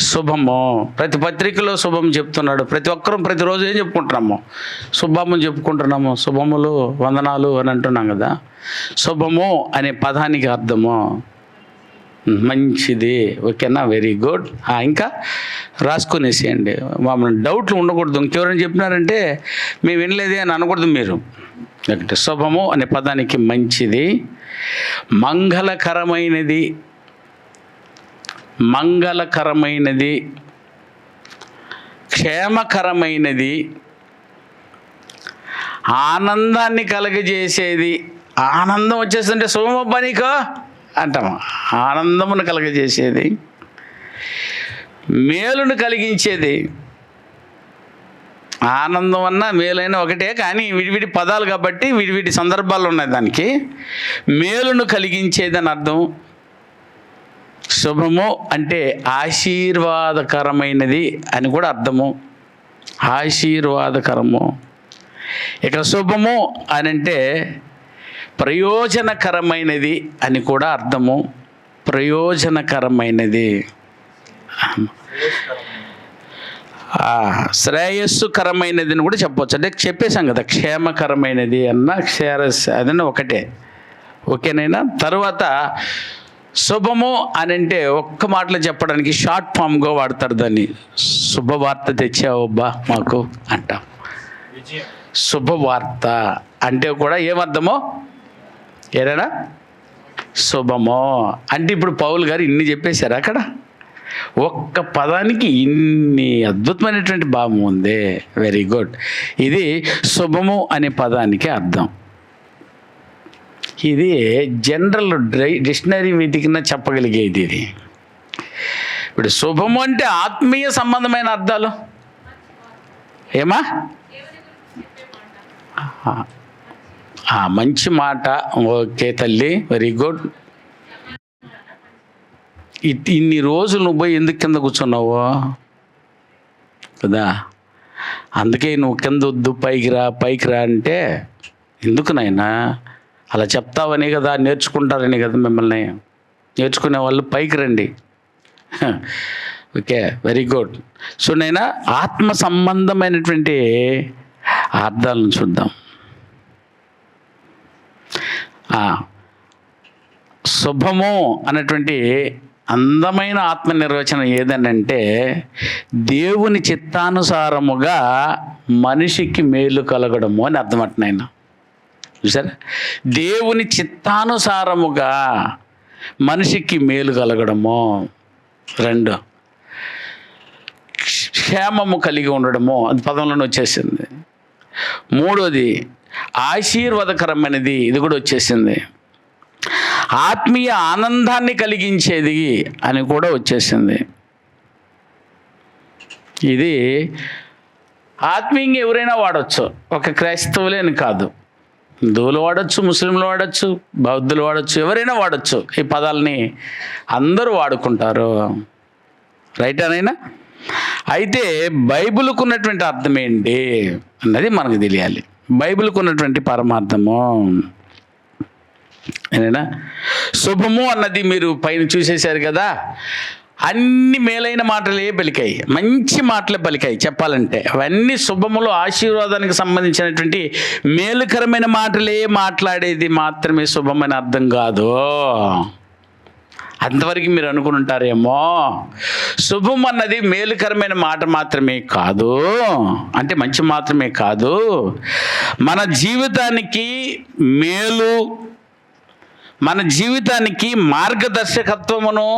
శుభము. ప్రతి పత్రికలో శుభం చెప్తున్నాడు. ప్రతి ఒక్కరూ ప్రతిరోజు ఏం చెప్పుకుంటున్నాము? శుభము చెప్పుకుంటున్నాము. శుభములు, వందనాలు అని అంటున్నాం కదా. శుభము అనే పదానికి అర్థము మంచిది. ఓకేనా? Very good. ఇంకా రాసుకొనేసేయండి. మమ్మల్ని డౌట్లు ఉండకూడదు. ఇంకెవరైనా చెప్పినారంటే మేము వినలేదే అని అనకూడదు మీరు. ఒకటి, శుభము అనే పదానికి మంచిది, మంగళకరమైనది, మంగళకరమైనది, క్షేమకరమైనది, ఆనందాన్ని కలగజేసేది. ఆనందం వచ్చేస్తుంటే శుభమబ్బా నీకో అంటాము. ఆనందమును కలగజేసేది, మేలును కలిగించేది. ఆనందం అన్నా మేలైనా ఒకటే, కానీ విడివిడి పదాలు కాబట్టి విడివిడి సందర్భాలు ఉన్నాయి దానికి. మేలును కలిగించేది అని అర్థం. శుభము అంటే ఆశీర్వాదకరమైనది అని కూడా అర్థము. ఆశీర్వాదకరము. ఇక శుభము అని అంటే ప్రయోజనకరమైనది అని కూడా అర్థము. ప్రయోజనకరమైనది, శ్రేయస్సుకరమైనది అని కూడా చెప్పవచ్చు. అంటే చెప్పేశాం కదా, క్షేమకరమైనది అన్న క్షేరస్ అదన్న ఒకటే. ఓకేనైనా? తర్వాత శుభము అని అంటే ఒక్క మాటలో చెప్పడానికి షార్ట్ ఫామ్గా వాడతారు దాన్ని. శుభవార్త తెచ్చావబ్బా మాకు అంటాం. శుభవార్త అంటే కూడా ఏమర్థమో ఏదైనా శుభమో అంటే ఇప్పుడు పౌలు గారు ఇన్ని చెప్పేశారు. అక్కడ ఒక్క పదానికి ఇన్ని అద్భుతమైనటువంటి భావం ఉంది. Very good. ఇది శుభము అనే పదానికి అర్థం. ఇది జనరల్ డిక్షనరీ వెతికినా చెప్పగలిగేది ఇది. ఇప్పుడు శుభము అంటే ఆత్మీయ సంబంధమైన అర్థాలు. ఏమా? మంచి మాట. ఓకే తల్లి, వెరీ గుడ్. ఇన్ని రోజులు నువ్వు పోయి ఎందుకు కింద కూర్చున్నావు కదా? అందుకే నువ్వు కింద వద్దు, పైకి రా అంటే ఎందుకు నాయనా అలా చెప్తావని కదా, నేర్చుకుంటారని కదా మిమ్మల్ని. నేర్చుకునే వాళ్ళు పైకి రండి. Okay, very good. సో నైనా ఆత్మ సంబంధమైనటువంటి అర్థాలను చూద్దాం. శుభము అన్నటువంటి అందమైన ఆత్మ నిర్వచనం ఏదనంటే దేవుని చిత్తానుసారముగా మనిషికి మేలు కలగడము అని అర్థమంటున్నా ఆయన. చూసారా? దేవుని చిత్తానుసారముగా మనిషికి మేలు కలగడము. 2, క్షేమము కలిగి ఉండడము, అది పదంలోనే వచ్చేసింది. 3వది ఆశీర్వాదకరమైనది, ఇది కూడా వచ్చేసింది. ఆత్మీయ ఆనందాన్ని కలిగించేది అని కూడా వచ్చేసింది. ఇది ఆత్మీయంగా ఎవరైనా వాడచ్చు, ఒక క్రైస్తవులే అని కాదు. హిందువులు వాడచ్చు, ముస్లింలు వాడచ్చు, బౌద్ధులు వాడచ్చు, ఎవరైనా వాడచ్చు. ఈ పదాలని అందరూ వాడుకుంటారు. రైట్ అనైనా? అయితే బైబిల్కు ఉన్నటువంటి అర్థం ఏంటి అన్నది మనకు తెలియాలి. బైబిల్కు ఉన్నటువంటి పరమార్థము ఏనైనా శుభము అన్నది మీరు పైన చూసేశారు కదా, అన్ని మేలైన మాటలే పలికాయి, మంచి మాటలే పలికాయి. చెప్పాలంటే అవన్నీ శుభములు, ఆశీర్వాదానికి సంబంధించినటువంటి మేలుకరమైన మాటలే మాట్లాడేది మాత్రమే శుభమని అర్థం కాదు. అంతవరకు మీరు అనుకుని ఉంటారేమో. శుభం అన్నది మేలుకరమైన మాట మాత్రమే కాదు, అంటే మంచి మాత్రమే కాదు, మన జీవితానికి మేలు, మన జీవితానికి మార్గదర్శకత్వమును,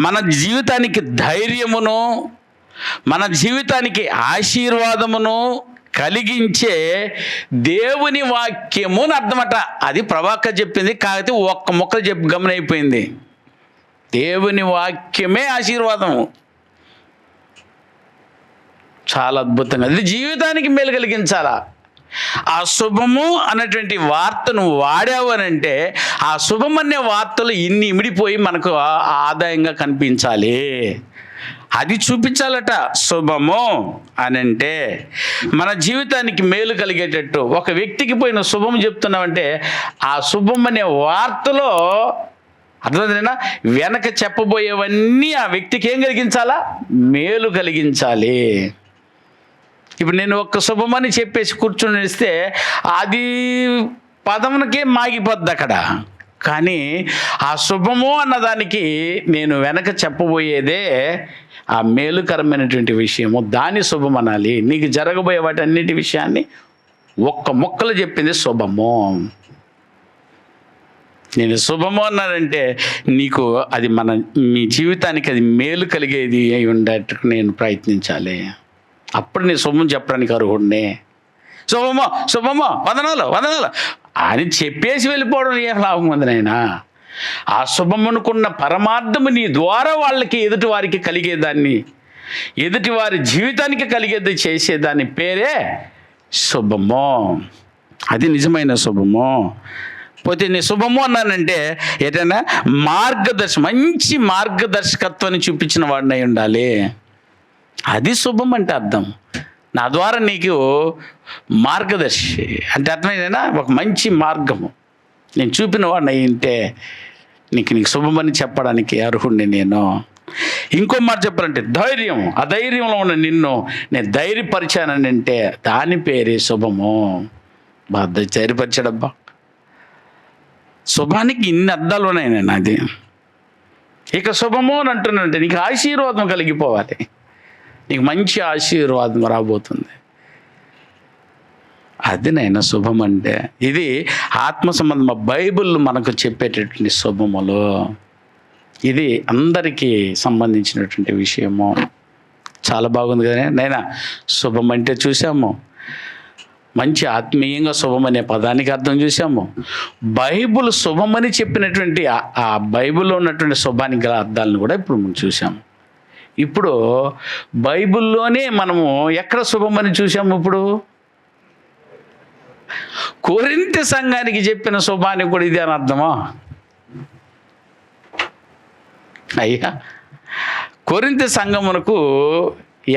మన జీవితానికి ధైర్యమును, మన జీవితానికి ఆశీర్వాదమును కలిగించే దేవుని వాక్యము అని అర్థమట. అది ప్రభాకర్ చెప్పింది, కాకపోతే ఒక్క మొక్కలు చెప్పి గమనైపోయింది. దేవుని వాక్యమే ఆశీర్వాదము. చాలా అద్భుతంగా అది జీవితానికి మేలు కలిగించాలా. ఆ శుభము అన్నటువంటి వార్తను వాడావు అని అంటే ఆ శుభం అనే వార్తలు ఇన్ని ఇమిడిపోయి మనకు ఆదాయంగా కనిపించాలి. అది చూపించాలట. శుభము అని అంటే మన జీవితానికి మేలు కలిగేటట్టు ఒక వ్యక్తికి పోయిన శుభం చెప్తున్నామంటే ఆ శుభం అనే వార్తలో అర్థమైందేనా? వెనక చెప్పబోయేవన్నీ ఆ వ్యక్తికి ఏం కలిగించాలా? మేలు కలిగించాలి. ఇప్పుడు నేను ఒక్క శుభమని చెప్పేసి కూర్చొని ఇస్తే అది పదమునకే మాగిపోద్ది అక్కడ. కానీ ఆ శుభము అన్నదానికి నేను వెనక చెప్పబోయేదే ఆ మేలుకరమైనటువంటి విషయము, దాని శుభం అనాలి. నీకు జరగబోయే వాటి అన్నిటి విషయాన్ని ఒక్క మొక్కలు చెప్పింది శుభము. నేను శుభము అన్నానంటే నీకు అది మీ జీవితానికి అది మేలు కలిగేది అయి ఉండేటట్టు నేను ప్రయత్నించాలి. అప్పుడు నేను శుభం చెప్పడానికి అర్హుడినే. శుభమో వందనాలు అని చెప్పేసి వెళ్ళిపోవడం ఏ లాభం ఉంది నాయనా? ఆ శుభమునుకున్న పరమార్థము నీ ద్వారా వాళ్ళకి ఎదుటి వారికి కలిగేదాన్ని, ఎదుటి వారి జీవితానికి కలిగేది చేసేదాని పేరే శుభము. అది నిజమైన శుభము. పోతే నేను శుభము అన్నానంటే ఏదైనా మంచి మార్గదర్శకత్వాన్ని చూపించిన వాడినై ఉండాలి. అది శుభం అంటే అర్థం. నా ద్వారా నీకు మార్గదర్శి అంటే అర్థమైందేనా? ఒక మంచి మార్గము నేను చూపిన వాడిని అయింటే నీకు శుభమని చెప్పడానికి అర్హుడిని నేను. ఇంకో మాట చెప్పాలంటే ధైర్యం. అధైర్యంలో ఉన్న నిన్ను నేను ధైర్యపరిచానని అంటే దాని పేరే శుభము. బాగా ధైర్యపరిచాడబ్బా. శుభానికి ఇన్ని అర్థాలు ఉన్నాయి నేను అది. ఇక శుభము అని అంటున్నానంటే నీకు ఆశీర్వాదం కలిగిపోవాలి. నీకు మంచి ఆశీర్వాదం రాబోతుంది. అది నైనా శుభం అంటే. ఇది ఆత్మ సంబంధం బైబిల్ మనకు చెప్పేటటువంటి శుభములు. ఇది అందరికీ సంబంధించినటువంటి విషయము. చాలా బాగుంది కదా నైనా? శుభం అంటే చూసాము, మంచి ఆత్మీయంగా శుభం అనే పదానికి అర్థం చూసాము. బైబిల్ శుభమని చెప్పినటువంటి ఆ బైబిల్లో ఉన్నటువంటి శుభానికి గల అర్థాలను కూడా ఇప్పుడు మనం చూసాము. ఇప్పుడు బైబిల్లోనే మనము ఎక్కడ శుభమని చూసాము? ఇప్పుడు కొరింథీ సంఘానికి చెప్పిన శుభానికి కూడా ఇది అని అర్థమా? అయ్యా, కొరింథీ సంఘమునకు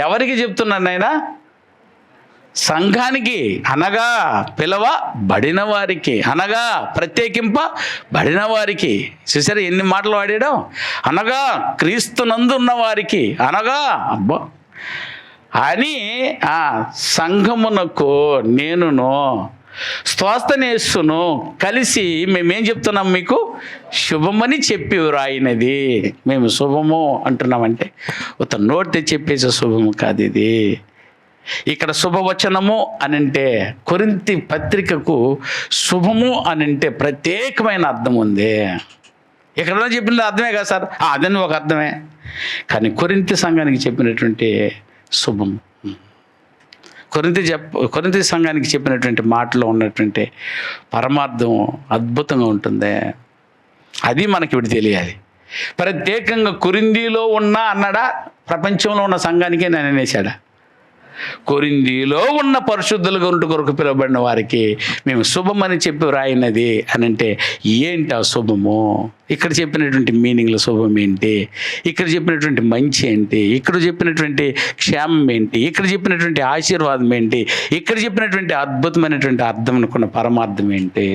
ఎవరికి చెప్తున్నాను నాయనా? సంఘానికి, అనగా పిలవబడిన వారికి, అనగా ప్రత్యేకింపబడిన వారికి. చూసారా ఎన్ని మాటలు వాడాడు? అనగా క్రీస్తునందు ఉన్న వారికి, అనగా అబ్బా అని ఆ సంఘమునకు నేనును స్తోస్తనేస్తును కలిసి మేమేం చెప్తున్నాం? మీకు శుభమని చెప్పి వ్రాయినది. మేము శుభము అంటున్నామంటే ఒక నోటి చెప్పేసే శుభము కాదు ఇది. ఇక్కడ శుభవచనము అనంటే కొరింథీ పత్రికకు శుభము అనంటే ప్రత్యేకమైన అర్థం ఉంది. ఇక్కడ చెప్పిన అర్థమే కదా సార్? అదని ఒక అర్థమే. కానీ కొరింథీ సంఘానికి చెప్పినటువంటి శుభం, కొరింథీ సంఘానికి చెప్పినటువంటి మాటలో ఉన్నటువంటి పరమార్థం అద్భుతంగా ఉంటుంది. అది మనకి ఇప్పుడు తెలియాలి. ప్రత్యేకంగా కొరింథీలో ఉన్న అన్నాడా? ప్రపంచంలో ఉన్న సంఘానికే నేను అనేసాడా? కొరింథీలో ఉన్న పరిశుద్ధుల కొరకు పిలువబడిన వారికి మేము శుభమని చెప్పి వ్రాయినది అని అంటే ఏంటి ఆ శుభము? ఇక్కడ చెప్పినటువంటి మీనింగ్లో శుభం ఏంటి? ఇక్కడ చెప్పినటువంటి మంచి ఏంటి? ఇక్కడ చెప్పినటువంటి క్షేమం ఏంటి? ఇక్కడ చెప్పినటువంటి ఆశీర్వాదం ఏంటి? ఇక్కడ చెప్పినటువంటి అద్భుతమైనటువంటి అర్థం అనుకున్న పరమార్థం ఏంటి?